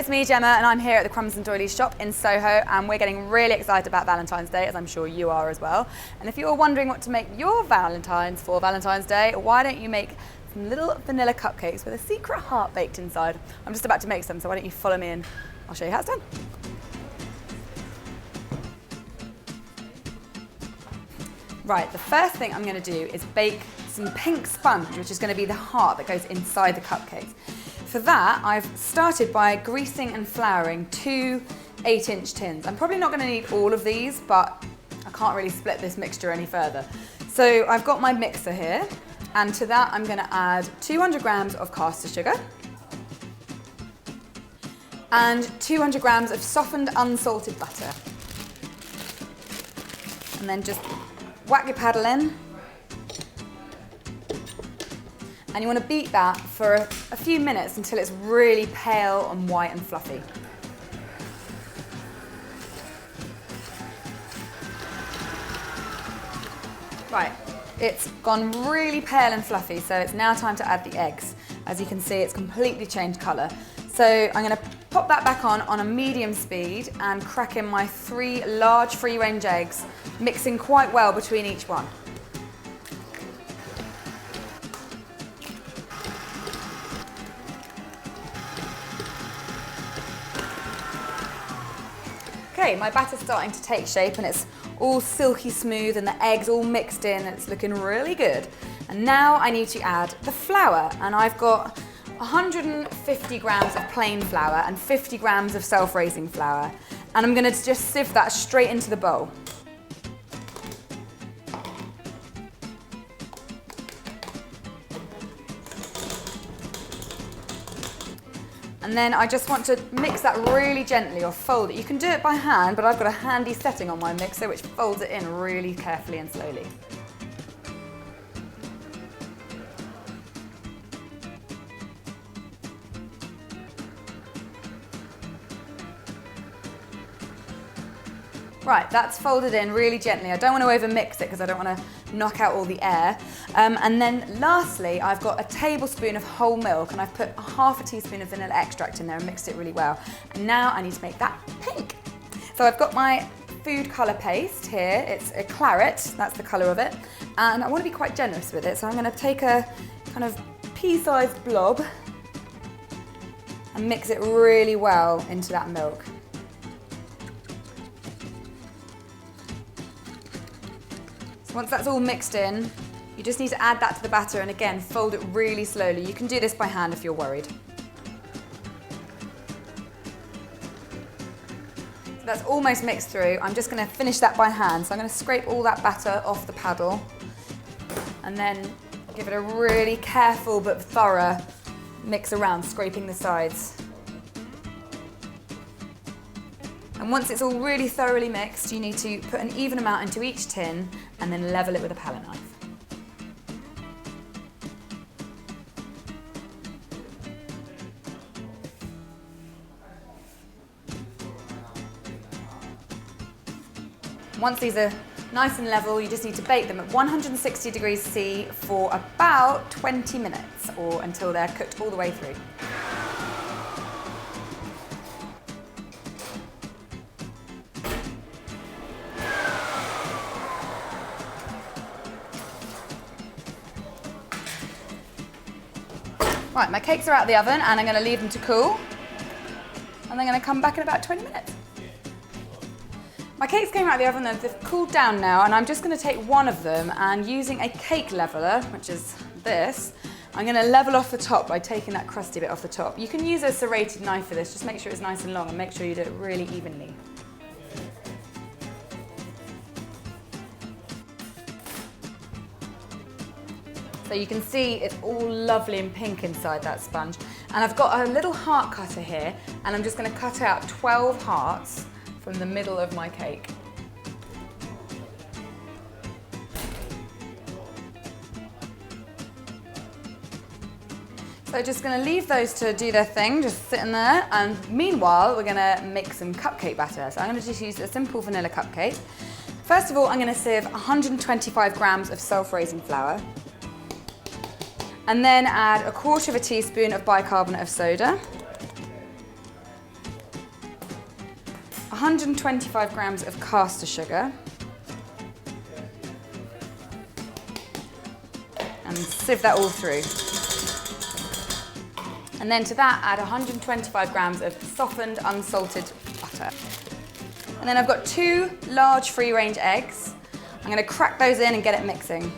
it's me, Gemma, and I'm here at the Crumbs Doilies shop in Soho, and we're getting really excited about Valentine's Day, as I'm sure you are as well. And if you're wondering what to make your Valentines for Valentine's Day, why don't you make some little vanilla cupcakes with a secret heart baked inside? I'm just about to make some, so why don't you follow me and I'll show you how it's done. Right, the first thing I'm going to do is bake some pink sponge, which is going to be the heart that goes inside the cupcakes. For that, I've started by greasing and flouring 2 8-inch tins. I'm probably not going to need all of these, but I can't really split this mixture any further. So I've got my mixer here, and to that I'm going to add 200 grams of caster sugar and 200 grams of softened unsalted butter. And then just whack your paddle in. And you want to beat that for a few minutes until it's really pale and white and fluffy. Right, it's gone really pale and fluffy, so it's now time to add the eggs. As you can see, it's completely changed colour. So I'm going to pop that back on a medium speed and crack in my 3 large free-range eggs, mixing quite well between each one. Okay, my batter's starting to take shape and it's all silky smooth and the eggs all mixed in and it's looking really good. And now I need to add the flour, and I've got 150 grams of plain flour and 50 grams of self-raising flour. And I'm going to just sieve that straight into the bowl. And then I just want to mix that really gently, or fold it. You can do it by hand, but I've got a handy setting on my mixer which folds it in really carefully and slowly. Right, that's folded in really gently. I don't want to overmix it because I don't want to knock out all the air. And then lastly, I've got a tablespoon of whole milk, and I've put half a teaspoon of vanilla extract in there and mixed it really well. And now I need to make that pink. So I've got my food colour paste here. It's a claret, that's the colour of it. And I want to be quite generous with it, so I'm going to take a kind of pea-sized blob and mix it really well into that milk. Once that's all mixed in, you just need to add that to the batter and again, fold it really slowly. You can do this by hand if you're worried. So that's almost mixed through. I'm just going to finish that by hand. So I'm going to scrape all that batter off the paddle and then give it a really careful but thorough mix around, scraping the sides. And once it's all really thoroughly mixed, you need to put an even amount into each tin and then level it with a palette knife. Once these are nice and level, you just need to bake them at 160 degrees C for about 20 minutes, or until they're cooked all the way through. Right, my cakes are out of the oven and I'm going to leave them to cool, and they're going to come back in about 20 minutes. My cakes came out of the oven, they've cooled down now, and I'm just going to take one of them and using a cake leveler, which is this, I'm going to level off the top by taking that crusty bit off the top. You can use a serrated knife for this, just make sure it's nice and long and make sure you do it really evenly. So you can see it's all lovely and pink inside that sponge. And I've got a little heart cutter here, and I'm just going to cut out 12 hearts from the middle of my cake. So just going to leave those to do their thing, just sitting there, and meanwhile we're going to make some cupcake batter. So I'm going to just use a simple vanilla cupcake. First of all, I'm going to sieve 125 grams of self-raising flour. And then add 1/4 teaspoon of bicarbonate of soda. 125 grams of caster sugar, and sieve that all through. And then to that, add 125 grams of softened, unsalted butter. And then I've got 2 large free-range eggs. I'm gonna crack those in and get it mixing.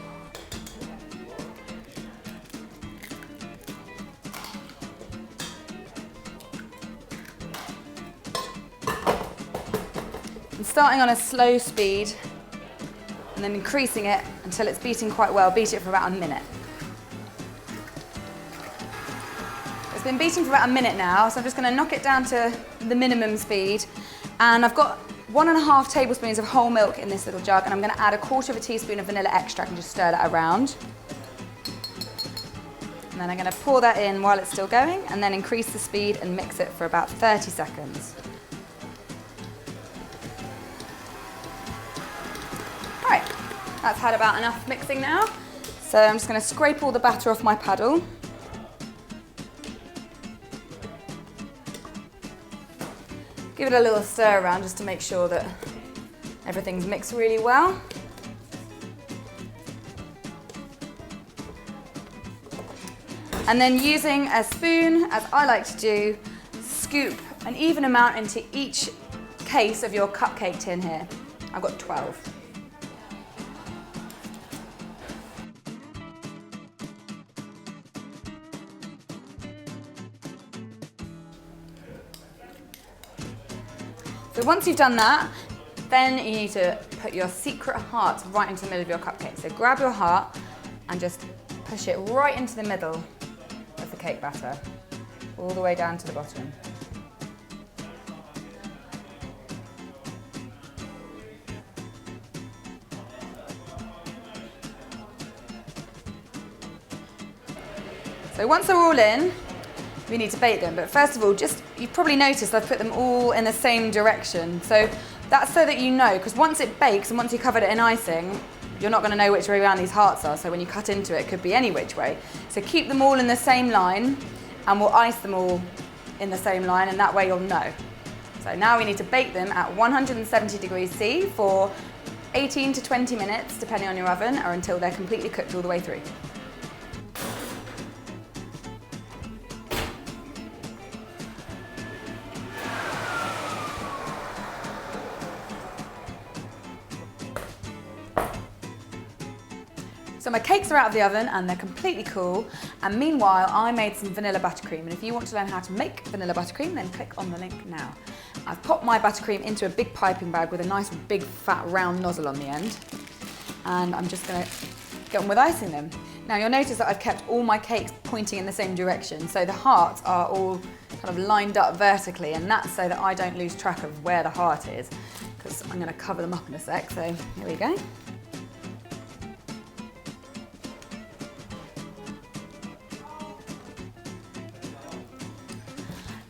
I'm starting on a slow speed and then increasing it until it's beating quite well. Beat it for about a minute. It's been beating for about a minute now, so I'm just going to knock it down to the minimum speed. And I've got 1.5 tablespoons of whole milk in this little jug, and I'm going to add 1/4 teaspoon of vanilla extract and just stir that around. And then I'm going to pour that in while it's still going, and then increase the speed and mix it for about 30 seconds. All right, that's had about enough mixing now. So I'm just going to scrape all the batter off my paddle. Give it a little stir around just to make sure that everything's mixed really well. And then using a spoon, as I like to do, scoop an even amount into each case of your cupcake tin here. I've got 12. So once you've done that, then you need to put your secret heart right into the middle of your cupcake. So grab your heart and just push it right into the middle of the cake batter, all the way down to the bottom. So once they're all in, we need to bake them, but first of all, you've probably noticed I've put them all in the same direction. So that's so that you know, because once it bakes and once you covered it in icing, you're not going to know which way around these hearts are. So when you cut into it, it could be any which way. So keep them all in the same line, and we'll ice them all in the same line, and that way you'll know. So now we need to bake them at 170 degrees C for 18 to 20 minutes, depending on your oven, or until they're completely cooked all the way through. So my cakes are out of the oven and they're completely cool. And meanwhile, I made some vanilla buttercream. And if you want to learn how to make vanilla buttercream, then click on the link now. I've popped my buttercream into a big piping bag with a nice big fat round nozzle on the end. And I'm just gonna get on with icing them. Now you'll notice that I've kept all my cakes pointing in the same direction. So the hearts are all kind of lined up vertically, and that's so that I don't lose track of where the heart is, because I'm gonna cover them up in a sec. So here we go.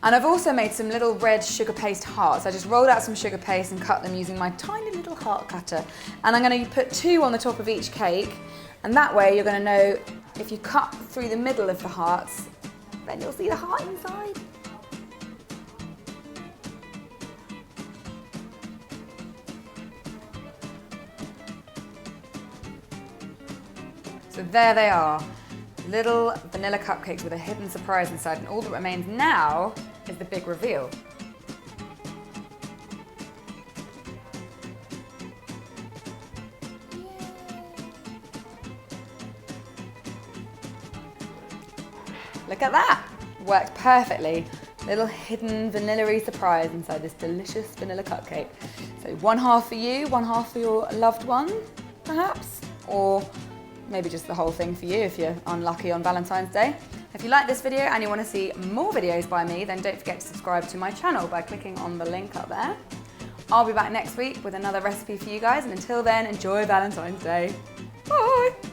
And I've also made some little red sugar paste hearts. I just rolled out some sugar paste and cut them using my tiny little heart cutter. And I'm going to put 2 on the top of each cake. And that way you're going to know if you cut through the middle of the hearts, then you'll see the heart inside. So there they are. Little vanilla cupcakes with a hidden surprise inside, and all that remains now is the big reveal. Look at that! Worked perfectly. Little hidden vanilla-y surprise inside this delicious vanilla cupcake. So 1/2 for you, 1/2 for your loved one, perhaps, or maybe just the whole thing for you if you're unlucky on Valentine's Day. If you like this video and you want to see more videos by me, then don't forget to subscribe to my channel by clicking on the link up there. I'll be back next week with another recipe for you guys, and until then, enjoy Valentine's Day. Bye!